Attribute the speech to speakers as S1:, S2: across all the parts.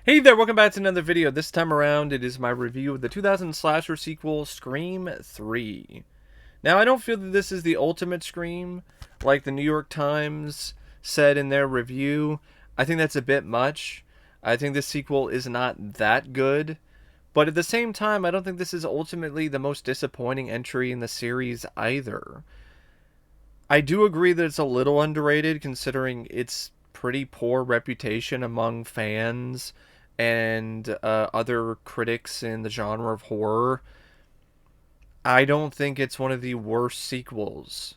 S1: Hey there, welcome back to another video. This time around, it is my review of the 2000 slasher sequel, Scream 3. Now, I don't feel that this is the ultimate Scream, like the New York Times said in their review. I think that's a bit much. I think this sequel is not that good. But at the same time, I don't think this is ultimately the most disappointing entry in the series either. I do agree that it's a little underrated considering its pretty poor reputation among fans and other critics in the genre of horror. I don't think it's one of the worst sequels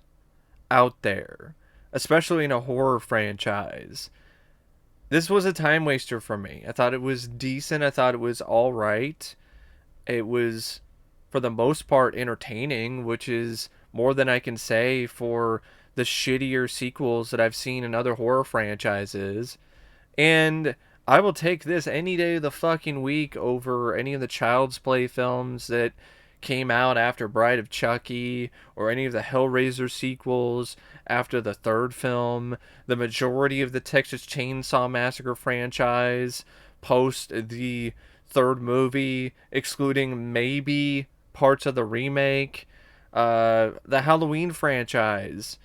S1: out there, especially in a horror franchise. This was a time waster for me. I thought it was decent. I thought it was all right. It was, for the most part, entertaining, which is more than I can say for the shittier sequels that I've seen in other horror franchises. And I will take this any day of the fucking week over any of the Child's Play films that came out after Bride of Chucky or any of the Hellraiser sequels after the third film, the majority of the Texas Chainsaw Massacre franchise post the third movie, excluding maybe parts of the remake, the Halloween franchise.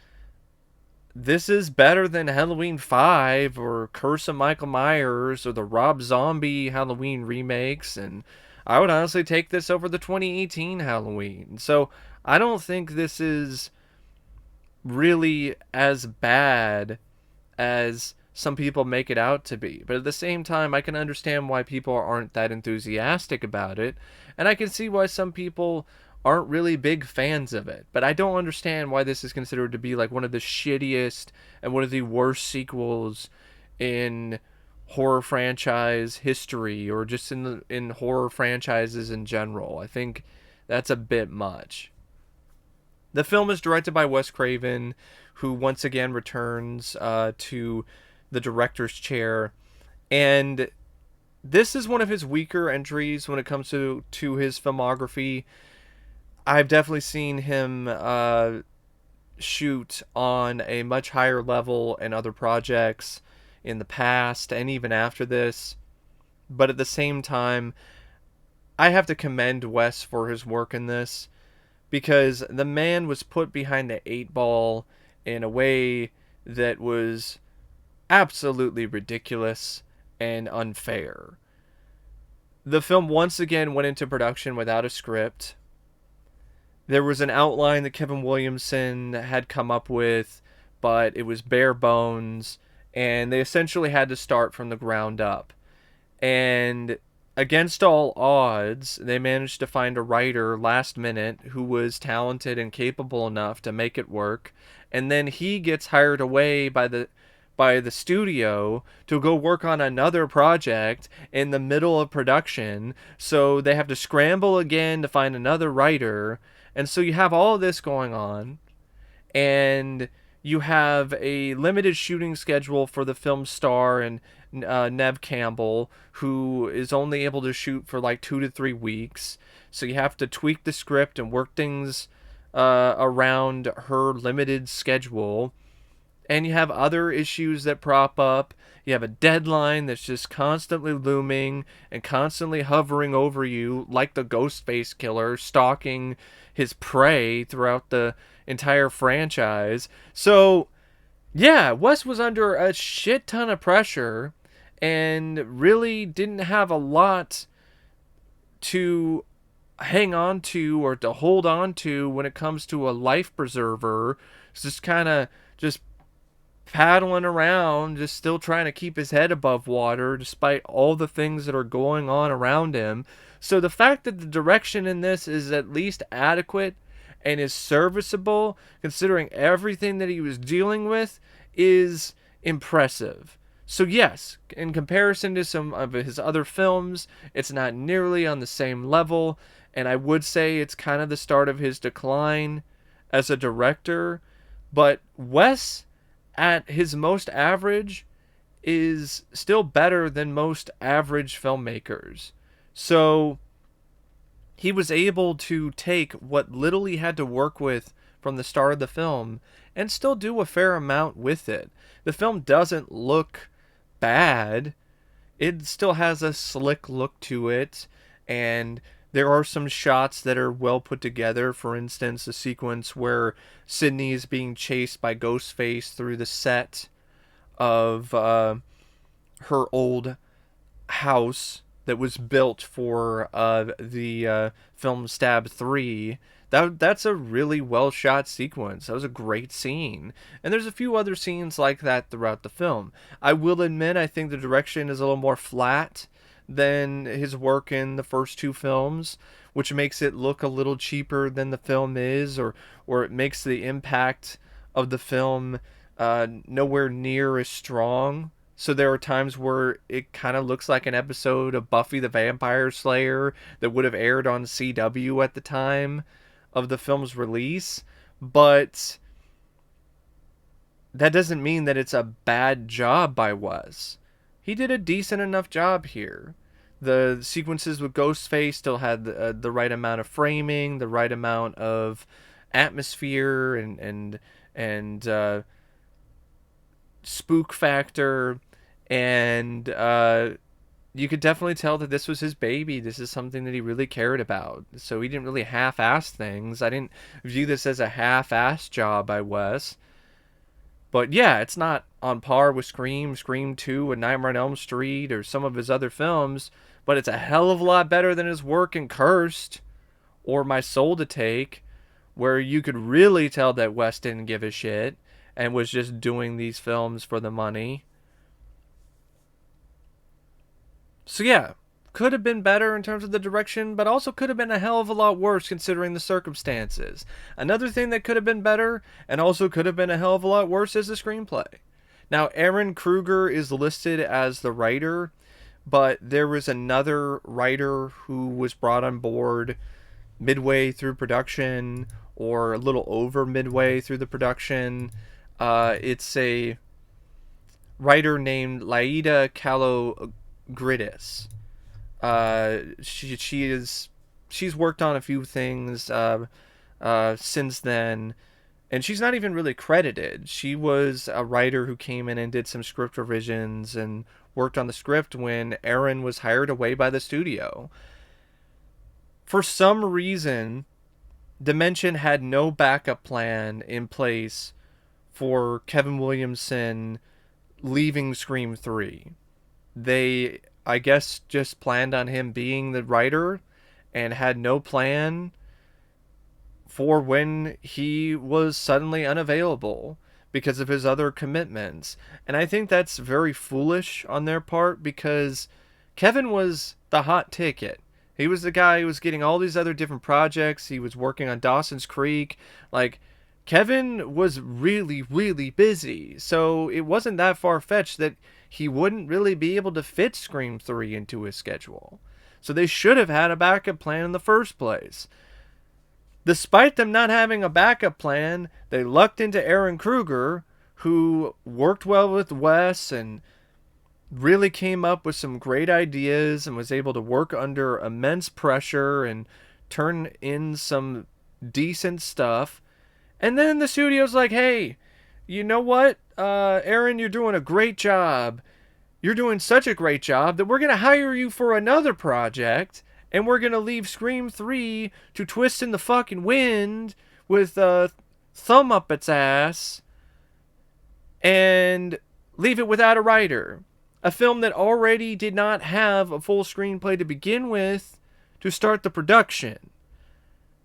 S1: This is better than Halloween 5 or Curse of Michael Myers or the Rob Zombie Halloween remakes, and I would honestly take this over the 2018 Halloween. So I don't think this is really as bad as some people make it out to be. But at the same time, I can understand why people aren't that enthusiastic about it, and I can see why some people aren't really big fans of it. But I don't understand why this is considered to be like one of the shittiest and one of the worst sequels in horror franchise history or just in horror franchises in general. I think that's a bit much. The film is directed by Wes Craven, who once again returns to the director's chair, and this is one of his weaker entries when it comes to his filmography. I've definitely seen him shoot on a much higher level in other projects in the past and even after this. But at the same time, I have to commend Wes for his work in this because the man was put behind the eight ball in a way that was absolutely ridiculous and unfair. The film once again went into production without a script. There was an outline that Kevin Williamson had come up with, but it was bare bones, and they essentially had to start from the ground up. And against all odds, they managed to find a writer last minute who was talented and capable enough to make it work, and then he gets hired away by the studio to go work on another project in the middle of production, so they have to scramble again to find another writer. And so you have all of this going on, and you have a limited shooting schedule for the film star and Nev Campbell, who is only able to shoot for like 2 to 3 weeks. So you have to tweak the script and work things around her limited schedule. And you have other issues that prop up. You have a deadline that's just constantly looming and constantly hovering over you, like the Ghostface killer stalking his prey throughout the entire franchise. So, yeah, Wes was under a shit ton of pressure and really didn't have a lot to hang on to or to hold on to when it comes to a life preserver. It's just kind of just paddling around, just still trying to keep his head above water despite all the things that are going on around him. So the fact that the direction in this is at least adequate and is serviceable, considering everything that he was dealing with, is impressive. So yes, in comparison to some of his other films, it's not nearly on the same level, and I would say it's kind of the start of his decline as a director. But Wes, at his most average, is still better than most average filmmakers. So he was able to take what little he had to work with from the start of the film and still do a fair amount with it. The film doesn't look bad. it still has a slick look to it, and there are some shots that are well put together. For instance, the sequence where Sydney is being chased by Ghostface through the set of her old house that was built for the film Stab 3. That's a really well shot sequence. That was a great scene. And there's a few other scenes like that throughout the film. I will admit, I think the direction is a little more flat than his work in the first two films, which makes it look a little cheaper than the film is, or it makes the impact of the film nowhere near as strong. So there are times where it kind of looks like an episode of Buffy the Vampire Slayer that would have aired on CW at the time of the film's release. But that doesn't mean that it's a bad job by Wes. He did a decent enough job here. The sequences with Ghostface still had the right amount of framing, the right amount of atmosphere, and spook factor, and you could definitely tell that this was his baby. This is something that he really cared about. So he didn't really half-ass things. I didn't view this as a half-ass job by Wes. But yeah, it's not on par with Scream, Scream 2, and Nightmare on Elm Street, or some of his other films, but it's a hell of a lot better than his work in Cursed, or My Soul to Take, where you could really tell that Wes didn't give a shit, and was just doing these films for the money. So yeah, could have been better in terms of the direction, but also could have been a hell of a lot worse considering the circumstances. Another thing that could have been better, and also could have been a hell of a lot worse, is the screenplay. Now, Aaron Krueger is listed as the writer, but there was another writer who was brought on board midway through production, or a little over midway through the production. It's a writer named Laida Kalogridis. She's worked on a few things since then, and she's not even really credited. She was a writer who came in and did some script revisions and worked on the script when Aaron was hired away by the studio. For some reason, Dimension had no backup plan in place for Kevin Williamson leaving Scream 3. They, I guess, just planned on him being the writer and had no plan for when he was suddenly unavailable because of his other commitments. And I think that's very foolish on their part, because Kevin was the hot ticket. He was the guy who was getting all these other different projects. He was working on Dawson's Creek. Like, Kevin was really, really busy. So it wasn't that far-fetched that he wouldn't really be able to fit Scream 3 into his schedule. So they should have had a backup plan in the first place. Despite them not having a backup plan, they lucked into Aaron Krueger, who worked well with Wes and really came up with some great ideas and was able to work under immense pressure and turn in some decent stuff. And then the studio's like, hey, you know what, Aaron, you're doing a great job. You're doing such a great job that we're going to hire you for another project, and we're going to leave Scream 3 to twist in the fucking wind with thumb up its ass and leave it without a writer. A film that already did not have a full screenplay to begin with to start the production.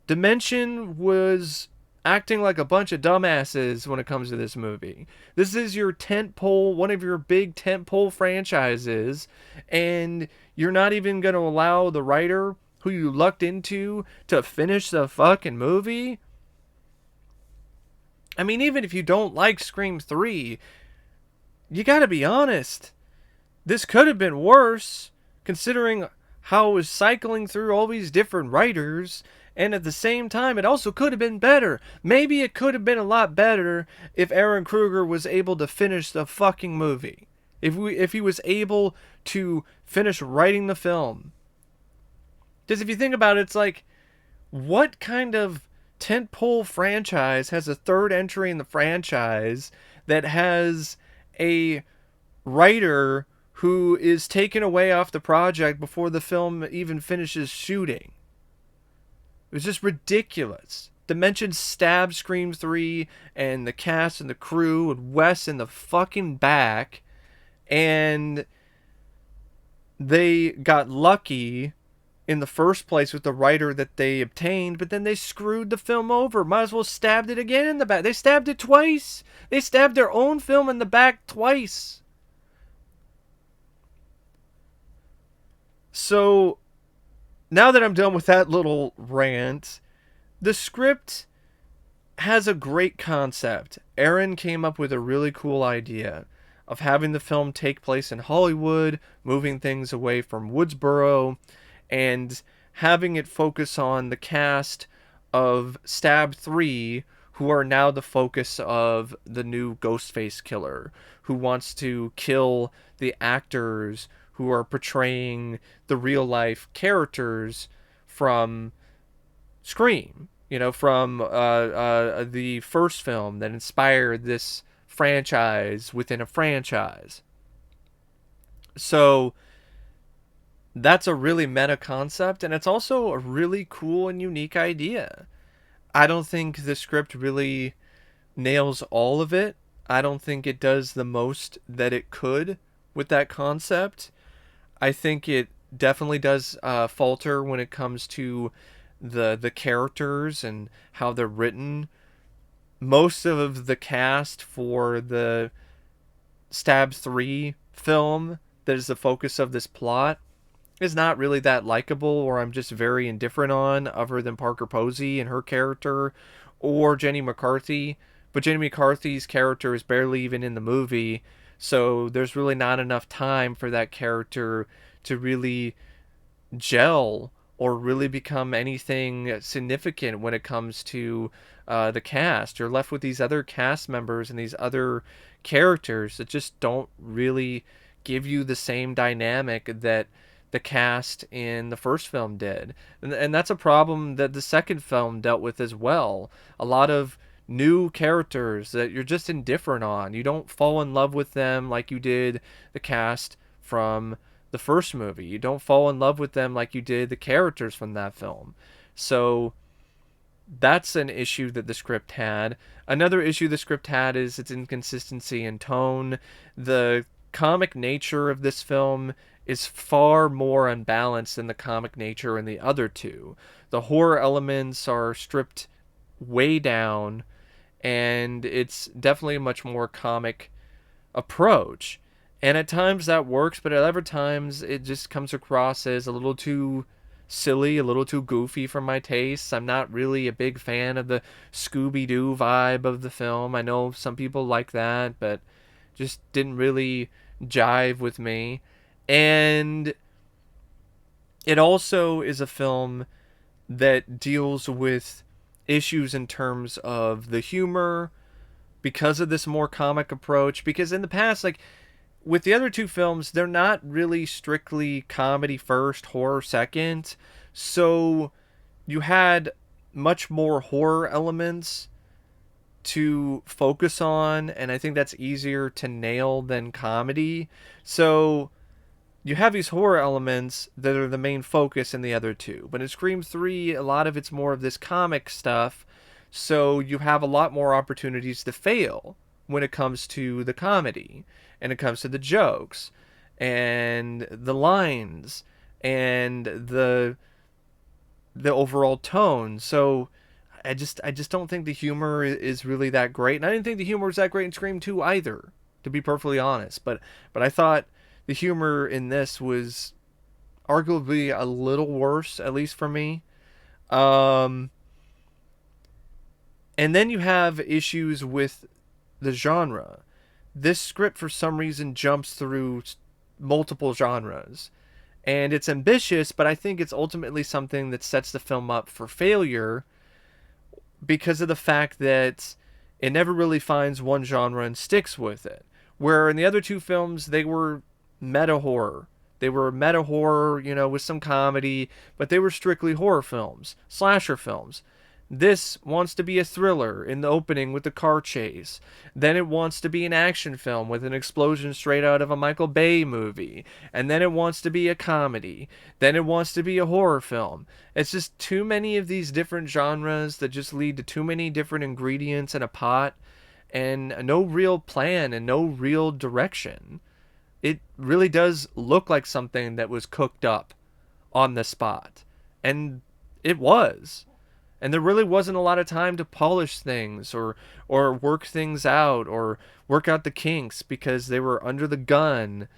S1: Dimension was acting like a bunch of dumbasses when it comes to this movie. This is your tentpole, one of your big tentpole franchises, and you're not even going to allow the writer who you lucked into to finish the fucking movie? I mean, even if you don't like Scream 3, you gotta be honest. This could have been worse, considering how it was cycling through all these different writers, and at the same time, it also could have been better. Maybe it could have been a lot better if Aaron Krueger was able to finish the fucking movie. If he was able to finish writing the film. Because if you think about it, it's like, what kind of tentpole franchise has a third entry in the franchise that has a writer who is taken away off the project before the film even finishes shooting. It was just ridiculous. Dimension stabbed Scream 3 and the cast and the crew and Wes in the fucking back. And they got lucky in the first place with the writer that they obtained, but then they screwed the film over. Might as well stabbed it again in the back. They stabbed it twice. They stabbed their own film in the back twice. So, now that I'm done with that little rant, the script has a great concept. Aaron came up with a really cool idea of having the film take place in Hollywood, moving things away from Woodsboro, and having it focus on the cast of Stab 3, who are now the focus of the new Ghostface killer, who wants to kill the actors who are portraying the real life characters from Scream, from the first film that inspired this franchise within a franchise. So that's a really meta concept, and it's also a really cool and unique idea. I don't think the script really nails all of it. I don't think it does the most that it could with that concept. I think it definitely does falter when it comes to the characters and how they're written. Most of the cast for the Stab 3 film that is the focus of this plot is not really that likable, or I'm just very indifferent on, other than Parker Posey and her character, or Jenny McCarthy. But Jenny McCarthy's character is barely even in the movie, so there's really not enough time for that character to really gel or really become anything significant when it comes to the cast. You're left with these other cast members and these other characters that just don't really give you the same dynamic that the cast in the first film did. And that's a problem that the second film dealt with as well. A lot of new characters that you're just indifferent on. You don't fall in love with them like you did the cast from the first movie. You don't fall in love with them like you did the characters from that film. So that's an issue that the script had. Another issue the script had is its inconsistency in tone. The comic nature of this film is far more unbalanced than the comic nature in the other two. The horror elements are stripped way down, and it's definitely a much more comic approach. And at times that works, but at other times it just comes across as a little too silly, a little too goofy for my tastes. I'm not really a big fan of the Scooby-Doo vibe of the film. I know some people like that, but just didn't really jive with me. And it also is a film that deals with issues in terms of the humor because of this more comic approach. Because in the past, like with the other two films, they're not really strictly comedy first, horror second. So you had much more horror elements to focus on, and I think that's easier to nail than comedy. So you have these horror elements that are the main focus in the other two. But in Scream 3, a lot of it's more of this comic stuff, so you have a lot more opportunities to fail when it comes to the comedy, and it comes to the jokes, and the lines, and the overall tone. So I just don't think the humor is really that great. And I didn't think the humor was that great in Scream 2 either, to be perfectly honest. But I thought the humor in this was arguably a little worse, at least for me. And then you have issues with the genre. This script, for some reason, jumps through multiple genres. And it's ambitious, but I think it's ultimately something that sets the film up for failure because of the fact that it never really finds one genre and sticks with it. Where in the other two films, they were meta horror. They were meta horror, with some comedy, but they were strictly horror films, slasher films. This wants to be a thriller in the opening with the car chase. Then it wants to be an action film with an explosion straight out of a Michael Bay movie. And then it wants to be a comedy. Then it wants to be a horror film. It's just too many of these different genres that just lead to too many different ingredients in a pot and no real plan and no real direction. It really does look like something that was cooked up on the spot. And it was. And there really wasn't a lot of time to polish things or work things out or work out the kinks because they were under the gun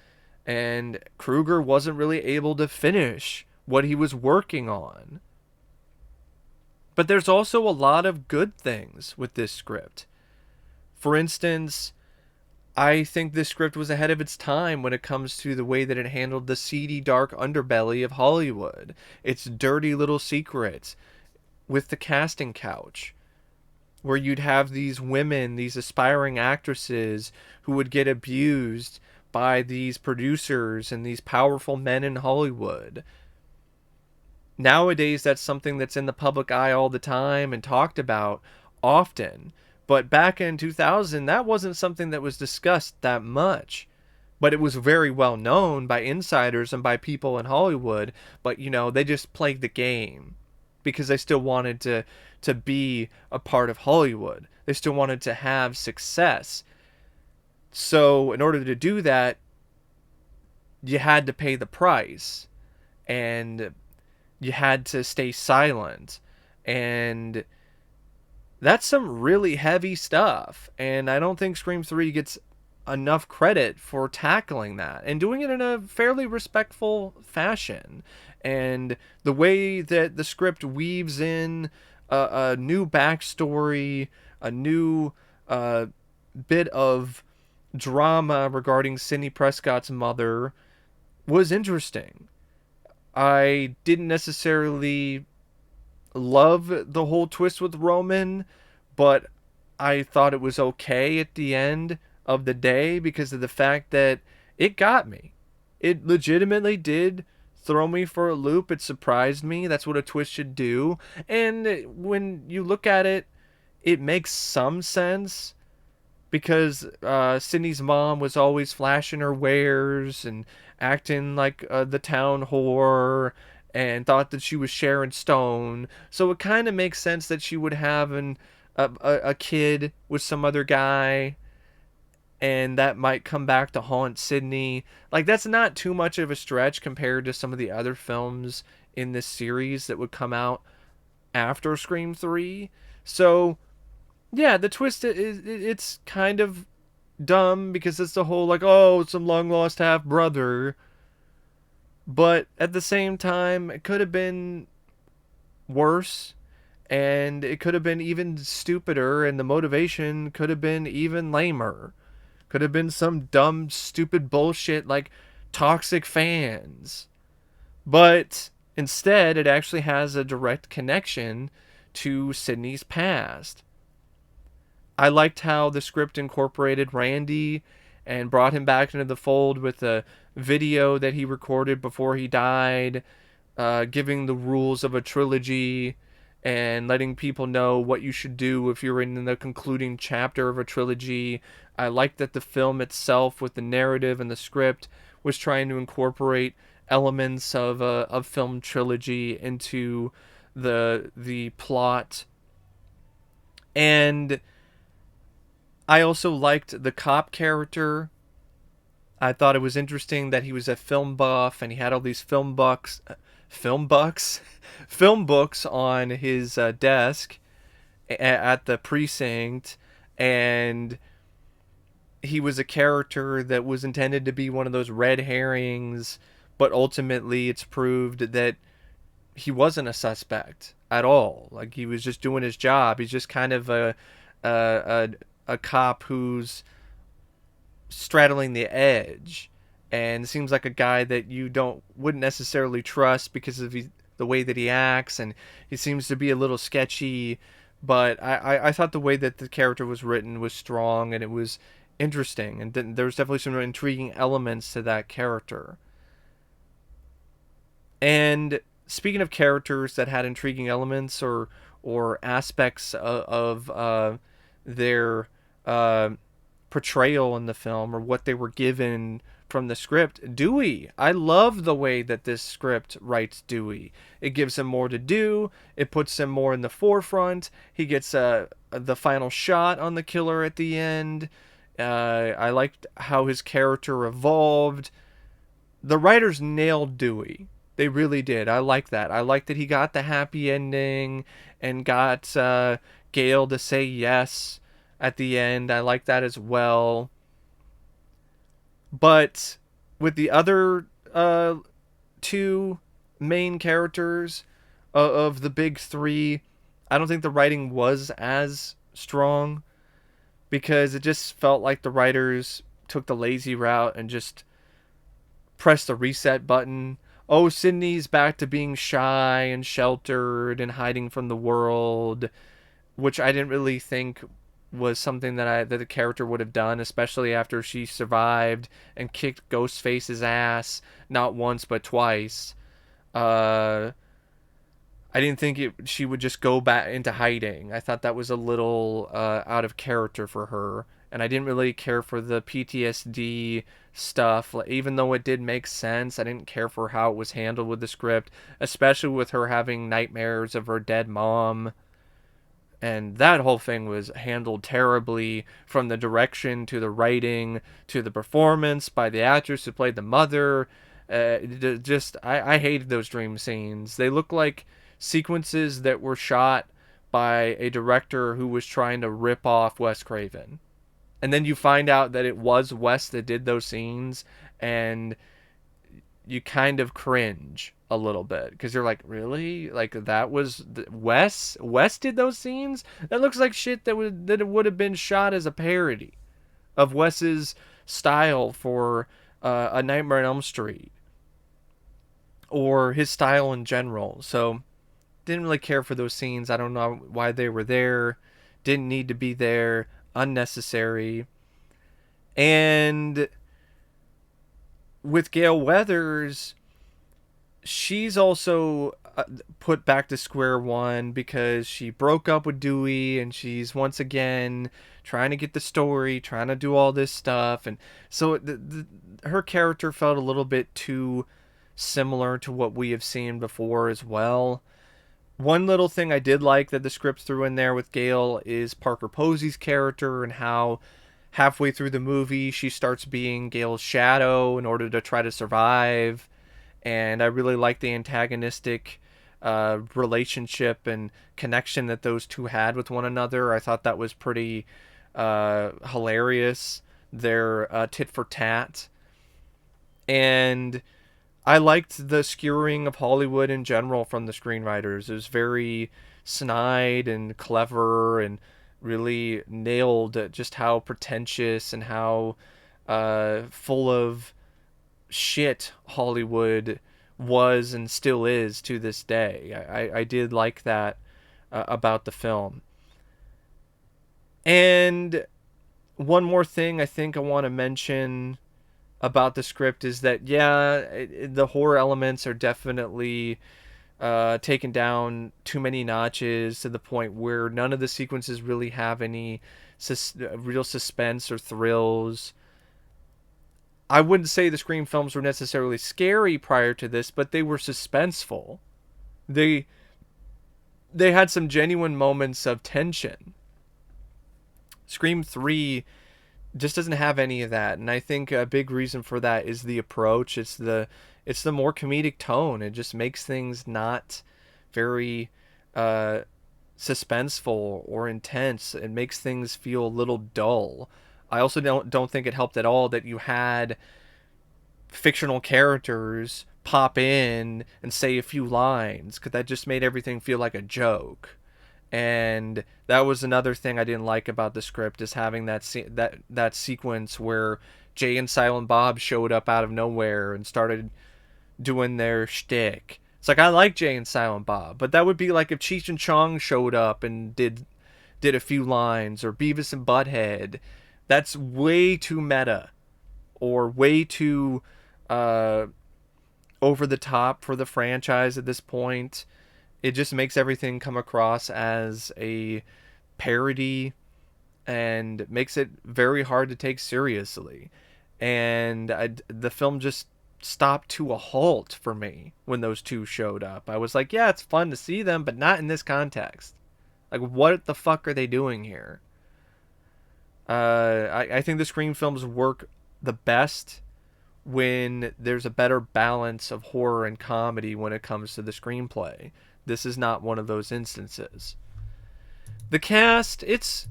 S1: and Krueger wasn't really able to finish what he was working on. But there's also a lot of good things with this script. For instance, I think this script was ahead of its time when it comes to the way that it handled the seedy, dark underbelly of Hollywood. Its dirty little secrets with the casting couch, where you'd have these women, these aspiring actresses who would get abused by these producers and these powerful men in Hollywood. Nowadays, that's something that's in the public eye all the time and talked about often. But back in 2000, that wasn't something that was discussed that much. But it was very well known by insiders and by people in Hollywood. But, they just played the game because they still wanted to be a part of Hollywood. They still wanted to have success. So in order to do that, you had to pay the price. And you had to stay silent. And that's some really heavy stuff. And I don't think Scream 3 gets enough credit for tackling that and doing it in a fairly respectful fashion. And the way that the script weaves in a new backstory, a new bit of drama regarding Sidney Prescott's mother was interesting. I didn't necessarily love the whole twist with Roman, but I thought it was okay at the end of the day because of the fact that it got me. It legitimately did throw me for a loop. It surprised me. That's what a twist should do. And when you look at it, it makes some sense because Sydney's mom was always flashing her wares and acting like the town whore and thought that she was Sharon Stone. So it kind of makes sense that she would have a kid with some other guy and that might come back to haunt Sydney. Like, that's not too much of a stretch compared to some of the other films in this series that would come out after Scream 3. So, yeah, the twist it's kind of dumb because it's the whole, like, oh, some long-lost half-brother. But at the same time, it could have been worse. And it could have been even stupider, and the motivation could have been even lamer. Could have been some dumb, stupid bullshit like toxic fans. But instead, it actually has a direct connection to Sydney's past. I liked how the script incorporated Randy and brought him back into the fold with a video that he recorded before he died, giving the rules of a trilogy and letting people know what you should do if you're in the concluding chapter of a trilogy. I liked that the film itself, with the narrative and the script, was trying to incorporate elements of a film trilogy into the plot. And I also liked the cop character. I thought it was interesting that he was a film buff and he had all these film books on his desk at the precinct, and he was a character that was intended to be one of those red herrings, but ultimately it's proved that he wasn't a suspect at all. Like, he was just doing his job. He's just kind of a cop who's straddling the edge, and seems like a guy that you wouldn't necessarily trust because of the way that he acts, and he seems to be a little sketchy. But I thought the way that the character was written was strong, and it was interesting, and there was definitely some intriguing elements to that character. And speaking of characters that had intriguing elements or or aspects their uh, portrayal in the film or what they were given from the script. Dewey, I love the way that this script writes Dewey. It gives him more to do. It puts him more in the forefront. He gets the final shot on the killer at the end. I liked how his character evolved. The writers nailed Dewey. They really did. I like that. I like that he got the happy ending and got Gale to say yes at the end. I like that as well. But with the other two main characters of the big three, I don't think the writing was as strong because it just felt like the writers took the lazy route and just pressed the reset button. Oh, Sydney's back to being shy and sheltered and hiding from the world, which I didn't really think was something that the character would have done, especially after she survived and kicked Ghostface's ass not once but twice. I didn't think she would just go back into hiding. I thought that was a little out of character for her, and I didn't really care for the PTSD stuff. Even though it did make sense, I didn't care for how it was handled with the script, especially with her having nightmares of her dead mom. And that whole thing was handled terribly, from the direction to the writing to the performance by the actress who played the mother. I hated those dream scenes. They look like sequences that were shot by a director who was trying to rip off Wes Craven. And then you find out that it was Wes that did those scenes, and you kind of cringe a little bit because you're like, really? Like that was Wes? Wes did those scenes? That looks like shit that it would have been shot as a parody of Wes's style for A Nightmare on Elm Street, or his style in general. So didn't really care for those scenes. I don't know why they were there. Didn't need to be there. Unnecessary. And with Gale Weathers, she's also put back to square one because she broke up with Dewey and she's once again trying to get the story, trying to do all this stuff. And so her character felt a little bit too similar to what we have seen before as well. One little thing I did like that the script threw in there with Gale is Parker Posey's character, and how halfway through the movie she starts being Gale's shadow in order to try to survive. And I really like the antagonistic relationship and connection that those two had with one another. I thought that was pretty hilarious. Their tit for tat. And I liked the skewering of Hollywood in general from the screenwriters. It was very snide and clever, and really nailed just how pretentious and how full of shit Hollywood was and still is to this day. I did like that about the film. And one more thing I think I want to mention about the script is that, the horror elements are definitely taken down too many notches to the point where none of the sequences really have any real suspense or thrills. I wouldn't say the Scream films were necessarily scary prior to this, but they were suspenseful. They had some genuine moments of tension. Scream 3 just doesn't have any of that, and I think a big reason for that is the approach. It's the more comedic tone. It just makes things not very suspenseful or intense. It makes things feel a little dull. I also don't think it helped at all that you had fictional characters pop in and say a few lines, because that just made everything feel like a joke. And that was another thing I didn't like about the script, is having that sequence where Jay and Silent Bob showed up out of nowhere and started doing their shtick. It's like, I like Jay and Silent Bob, but that would be like if Cheech and Chong showed up and did a few lines, or Beavis and Butthead. That's way too meta, or way too over the top for the franchise at this point. it just makes everything come across as a parody and makes it very hard to take seriously. And the film just stopped to a halt for me when those two showed up. I was like, yeah, it's fun to see them, but not in this context. Like, what the fuck are they doing here? I think the Scream films work the best when there's a better balance of horror and comedy when it comes to the screenplay. This is not one of those instances. The cast, it's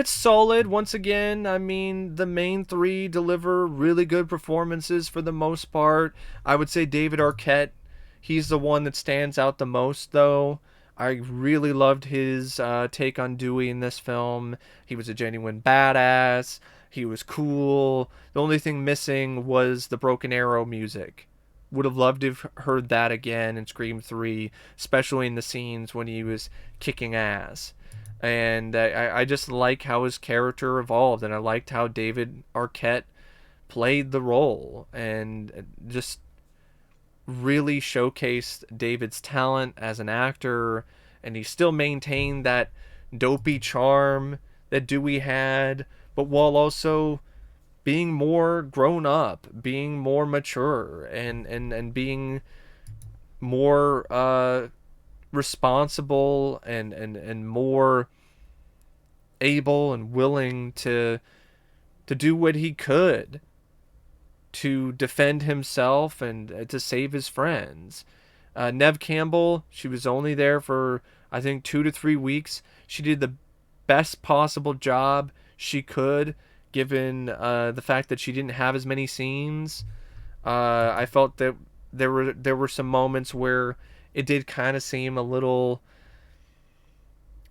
S1: solid once again. I mean, the main three deliver really good performances for the most part. I would say David Arquette, he's the one that stands out the most though. I really loved his take on Dewey in this film. He was a genuine badass. He was cool. The only thing missing was the Broken Arrow music. Would have loved to have heard that again in Scream 3, especially in the scenes when he was kicking ass. And I just like how his character evolved, and I liked how David Arquette played the role, and just really showcased David's talent as an actor, and he still maintained that dopey charm that Dewey had, but while also being more grown up, being more mature, and being more responsible and more able and willing to do what he could to defend himself and to save his friends. Nev Campbell, she was only there for I think 2 to 3 weeks. She did the best possible job she could, given the fact that she didn't have as many scenes. I felt that there were some moments where it did kind of seem a little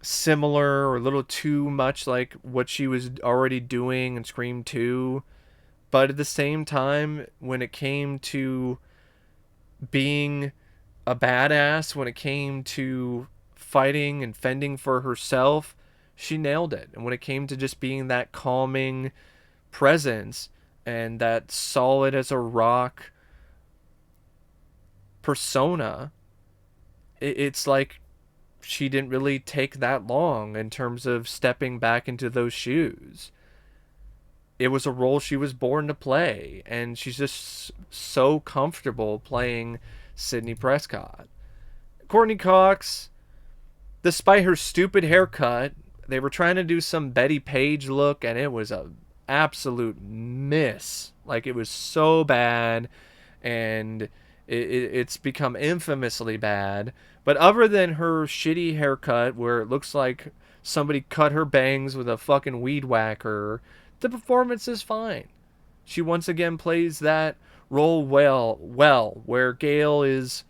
S1: similar or a little too much like what she was already doing in Scream 2. But at the same time, when it came to being a badass, when it came to fighting and fending for herself, she nailed it. And when it came to just being that calming presence and that solid as a rock persona, it's like she didn't really take that long in terms of stepping back into those shoes. It was a role she was born to play, and she's just so comfortable playing Sidney Prescott. Courtney Cox, despite her stupid haircut, they were trying to do some Betty Page look, and it was a absolute miss. Like, it was so bad, and it's become infamously bad. But other than her shitty haircut, where it looks like somebody cut her bangs with a fucking weed whacker, the performance is fine. She once again plays that role well, where Gail is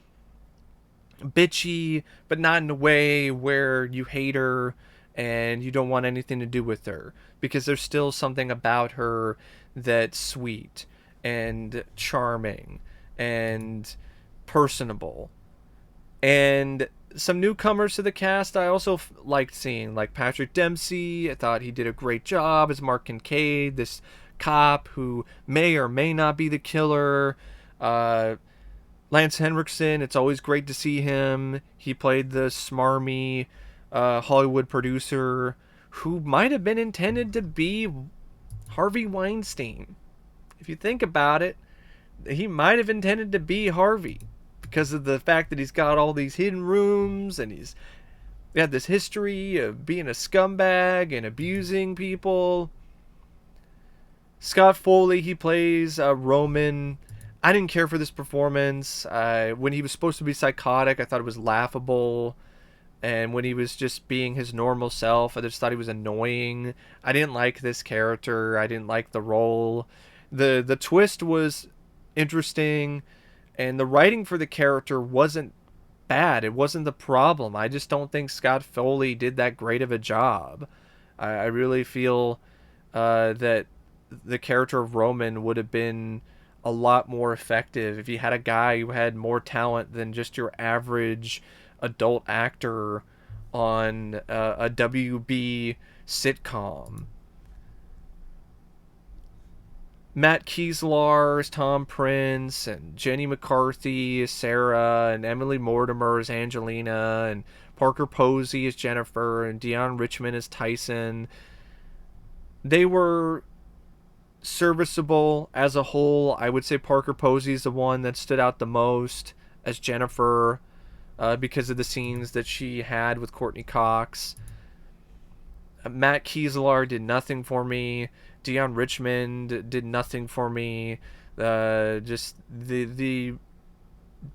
S1: bitchy, but not in a way where you hate her and you don't want anything to do with her, because there's still something about her that's sweet and charming and personable. And some newcomers to the cast I also liked seeing, like Patrick Dempsey. I thought he did a great job as Mark Kincaid, this cop who may or may not be the killer. Lance Henriksen, it's always great to see him. He played the smarmy Hollywood producer who might have been intended to be Harvey Weinstein. If you think about it, he might have intended to be Harvey, because of the fact that he's got all these hidden rooms and he's got this history of being a scumbag and abusing people. Scott Foley, he plays Roman. I didn't care for this performance. When he was supposed to be psychotic, I thought it was laughable. And when he was just being his normal self, I just thought he was annoying. I didn't like this character. I didn't like the role. The twist was interesting, and the writing for the character wasn't bad. It wasn't the problem. I just don't think Scott Foley did that great of a job. I really feel that the character of Roman would have been a lot more effective if you had a guy who had more talent than just your average adult actor on a WB sitcom. Matt Keeslar as Tom Prince, and Jenny McCarthy as Sarah, and Emily Mortimer as Angelina, and Parker Posey as Jennifer, and Deon Richmond as Tyson. They were serviceable as a whole. I would say Parker Posey is the one that stood out the most as Jennifer, because of the scenes that she had with Courtney Cox. Matt Keeslar did nothing for me. Deon Richmond did nothing for me. Just the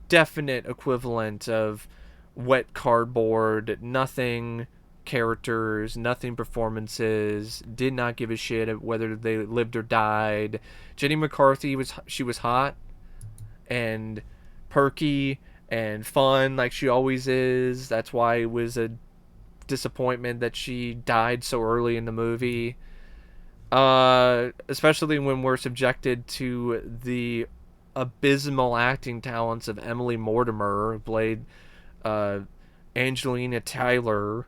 S1: definite equivalent of wet cardboard. Nothing characters, nothing performances. Did not give a shit whether they lived or died. Jenny McCarthy was hot and perky and fun like she always is. That's why it was a disappointment that she died so early in the movie. Especially when we're subjected to the abysmal acting talents of Emily Mortimer, who played Angelina Tyler.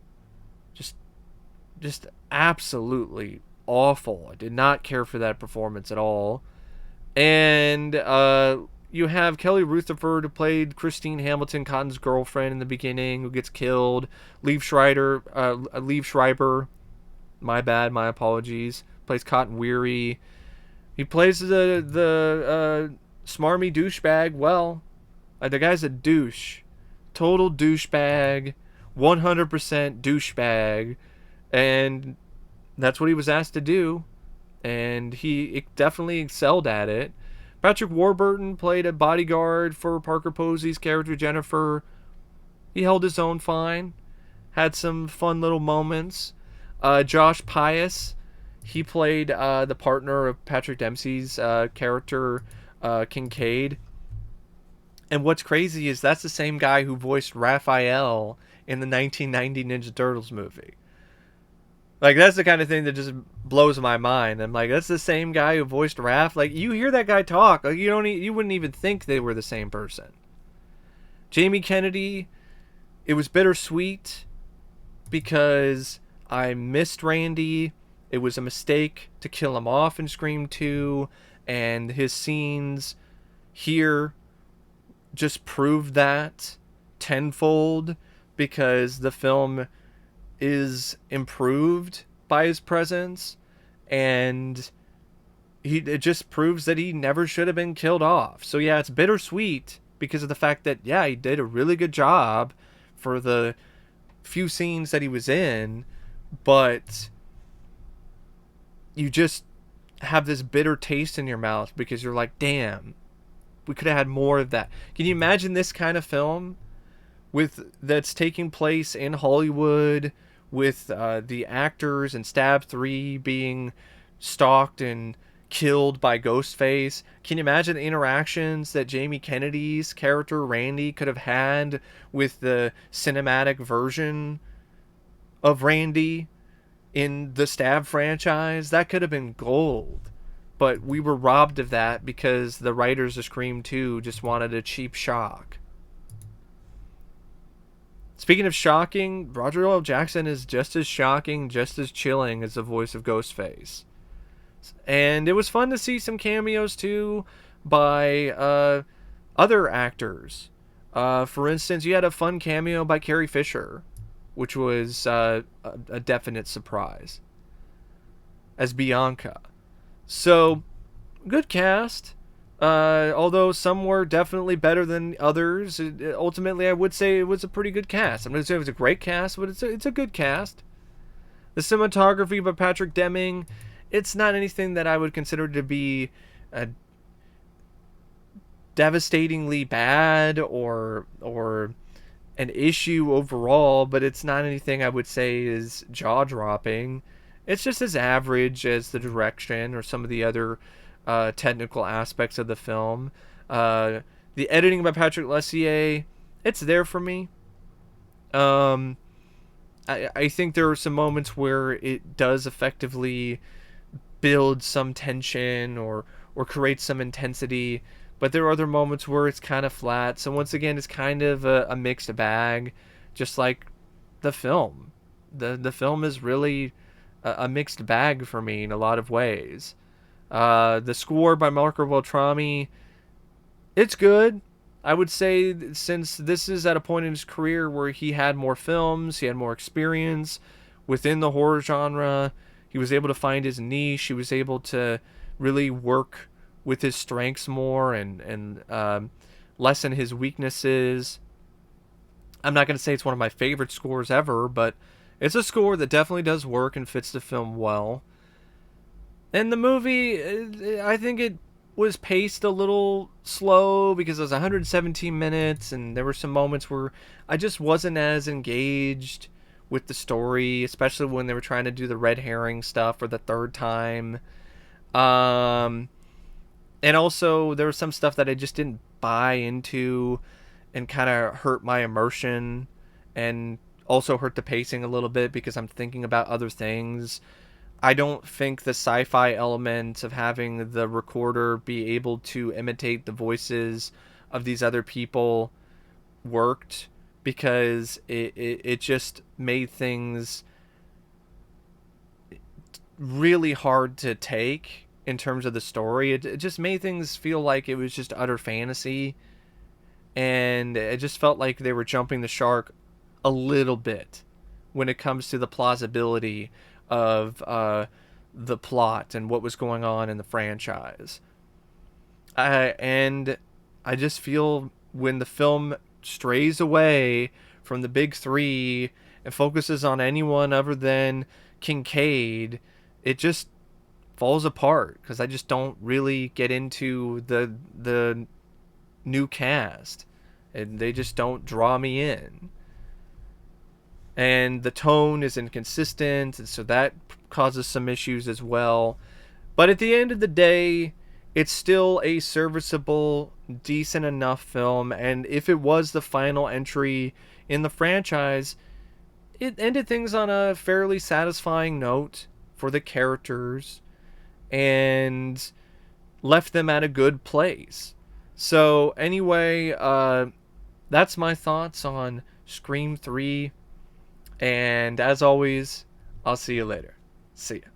S1: Just absolutely awful. I did not care for that performance at all. And you have Kelly Rutherford, who played Christine Hamilton, Cotton's girlfriend in the beginning, who gets killed. Liev Schreiber, my bad, my apologies, plays Cotton Weary. He plays the smarmy douchebag well. The guy's a douche. Total douchebag. 100% douchebag. And that's what he was asked to do. And he definitely excelled at it. Patrick Warburton played a bodyguard for Parker Posey's character, Jennifer. He held his own fine. Had some fun little moments. Josh Pius, he played the partner of Patrick Dempsey's character, Kincaid. And what's crazy is that's the same guy who voiced Raphael in the 1990 Ninja Turtles movie. Like, that's the kind of thing that just blows my mind. I'm like, that's the same guy who voiced Raph. Like, you hear that guy talk, like, you wouldn't even think they were the same person. Jamie Kennedy, it was bittersweet because I missed Randy. It was a mistake to kill him off in Scream 2, and his scenes here just proved that tenfold, because the film is improved by his presence, and it just proves that he never should have been killed off. So yeah, it's bittersweet because of the fact that, yeah, he did a really good job for the few scenes that he was in, but you just have this bitter taste in your mouth because you're like, damn, we could have had more of that. Can you imagine this kind of film that's taking place in Hollywood, with the actors in Stab 3 being stalked and killed by Ghostface? Can you imagine the interactions that Jamie Kennedy's character Randy could have had with the cinematic version of Randy in the Stab franchise? That could have been gold. But we were robbed of that because the writers of Scream 2 just wanted a cheap shock. Speaking of shocking, Roger L. Jackson is just as shocking, just as chilling as the voice of Ghostface. And it was fun to see some cameos, too, by other actors. For instance, you had a fun cameo by Carrie Fisher, which was a definite surprise, as Bianca. So, good cast. Although some were definitely better than others, ultimately I would say it was a pretty good cast. I'm not going to say it was a great cast, but it's a good cast. The cinematography by Patrick Dempsey, it's not anything that I would consider to be devastatingly bad or an issue overall, but it's not anything I would say is jaw-dropping. It's just as average as the direction or some of the other technical aspects of the film. The editing by Patrick Lussier, it's there for me. I think there are some moments where it does effectively build some tension or create some intensity, but there are other moments where it's kind of flat. So once again, it's kind of a mixed bag, just like the film. The film is really a mixed bag for me in a lot of ways. The score by Marco Beltrami, it's good. I would say since this is at a point in his career where he had more films, he had more experience within the horror genre, he was able to find his niche, he was able to really work with his strengths more and lessen his weaknesses. I'm not going to say it's one of my favorite scores ever, but it's a score that definitely does work and fits the film well. And the movie, I think it was paced a little slow because it was 117 minutes, and there were some moments where I just wasn't as engaged with the story, especially when they were trying to do the red herring stuff for the third time. Um, and also, there was some stuff that I just didn't buy into and kind of hurt my immersion and also hurt the pacing a little bit because I'm thinking about other things. I don't think the sci-fi element of having the recorder be able to imitate the voices of these other people worked because it just made things really hard to take in terms of the story. It just made things feel like it was just utter fantasy, and it just felt like they were jumping the shark a little bit when it comes to the plausibility of the plot and what was going on in the franchise. And I just feel when the film strays away from the big three and focuses on anyone other than Kincaid, it just falls apart because I just don't really get into the new cast, and they just don't draw me in. And the tone is inconsistent, and so that causes some issues as well. But at the end of the day, it's still a serviceable, decent enough film, and if it was the final entry in the franchise, it ended things on a fairly satisfying note for the characters and left them at a good place. So, anyway, that's my thoughts on Scream 3. And as always, I'll see you later. See ya.